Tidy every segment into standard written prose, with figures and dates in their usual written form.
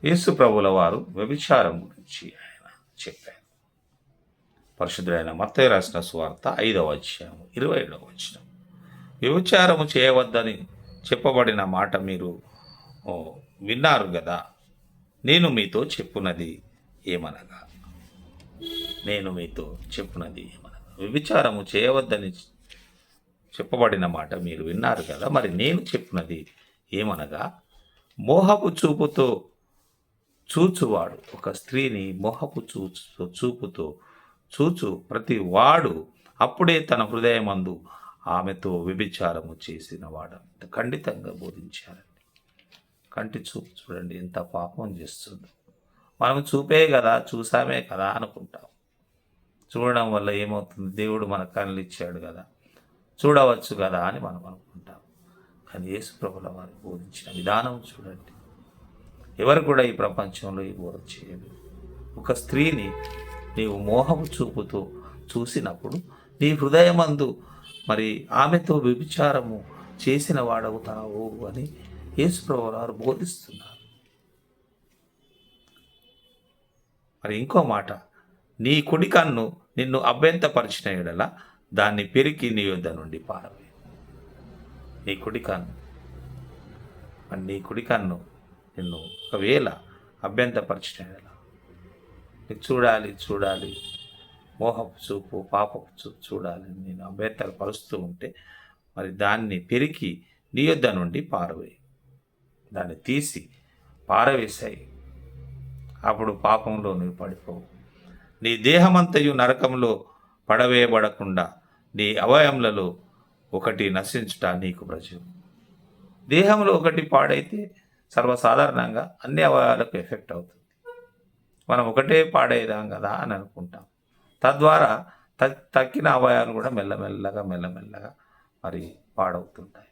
యేసు ప్రభుల వారు వ్యభిచారం గురించి ఆయన చెప్పారు. పరిశుద్ధుడైన మత్తయి రాసిన సువార్త 5వ అధ్యాయం 27వ వచనం. వ్యభిచారము చేయవద్దని చెప్పబడిన మాట మీరు విన్నారు కదా, నేను మీతో చెప్పున్నది ఏమనగా వ్యభిచారము చేయవద్దని చెప్పబడిన మాట మీరు విన్నారు కదా, మరి నేను చెప్పున్నది ఏమనగా, మోహపు చూపుతో చూచువాడు, ఒక స్త్రీని మోహపు చూపుతో చూచు ప్రతి వాడు అప్పుడే తన హృదయమందు ఆమెతో వ్యభిచారము చేసిన వాడు. ఖండితంగా బోధించారండి. కంటి చూపు చూడండి ఎంత పాపం చేస్తుందో. మనం చూపే కదా, చూసామే కదా అనుకుంటాం. చూడడం వల్ల ఏమవుతుంది? దేవుడు మన కళ్ళు ఇచ్చాడు కదా, చూడవచ్చు కదా అని మనం అనుకుంటాం. కానీ యేసు ప్రభుల వారు బోధించిన విధానం చూడండి. ఎవరు కూడా ఈ ప్రపంచంలో ఈ బోధ చేయదు. ఒక స్త్రీని నీవు మోహపు చూపుతో చూసినప్పుడు నీ హృదయమందు మరి ఆమెతో వ్యభిచారము చేసిన వాడవుతావు అని యేసు ప్రభువు వారు బోధిస్తున్నారు. మరి ఇంకో మాట, నీ కుడి కన్ను నిన్ను అభ్యంతపరిచిన ఎడల దాన్ని పెరికి నీ యొద్ద నుండి పారవే. నీ కుడి కన్ను నిన్ను ఒకవేళ అభ్యంతపరిచిన ఎడల, నీకు చూడాలి మోహపు చూపు, పాపపు చూపు చూడాలి, నేను అభ్యంతరపరుస్తూ ఉంటే మరి దాన్ని పెరికి నీ యొద్ద నుండి పారవేయి. దాన్ని తీసి పారవేశాయి. అప్పుడు పాపంలో నువ్వు పడిపోవు. నీ దేహమంతయు నరకంలో పడవేయబడకుండా నీ అవయములలో ఒకటి నశించుట నీకు ప్రజలు. దేహంలో ఒకటి పాడైతే సర్వసాధారణంగా అన్ని అవయవాలకు ఎఫెక్ట్ అవుతుంది. మనం ఒకటే పాడేదాం కదా అని అనుకుంటాం. తద్వారా తక్కిన అవయవాలు కూడా మెల్లమెల్లగా మరి పాడవుతుంటాయి.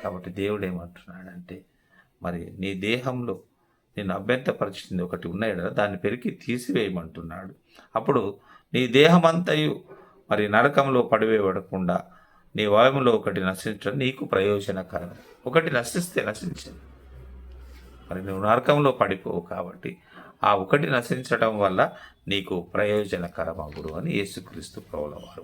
కాబట్టి దేవుడు ఏమంటున్నాడంటే, మరి నీ దేహంలో నేను అభ్యంతరపరిచింది ఒకటి ఉన్నాయి కదా, దాన్ని పెరికి తీసివేయమంటున్నాడు. అప్పుడు నీ దేహమంతయు మరి నరకంలో పడివేయబడకుండా నీ అవయవంలో ఒకటి నశించడం నీకు ప్రయోజనకరం. ఒకటి నశిస్తే నశించింది, మరి నువ్వు నరకంలో పడిపోవు. కాబట్టి ఆ ఒకటి నశించడం వల్ల నీకు ప్రయోజనకరమగుడు అని యేసుక్రీస్తు ప్రభువుల వారు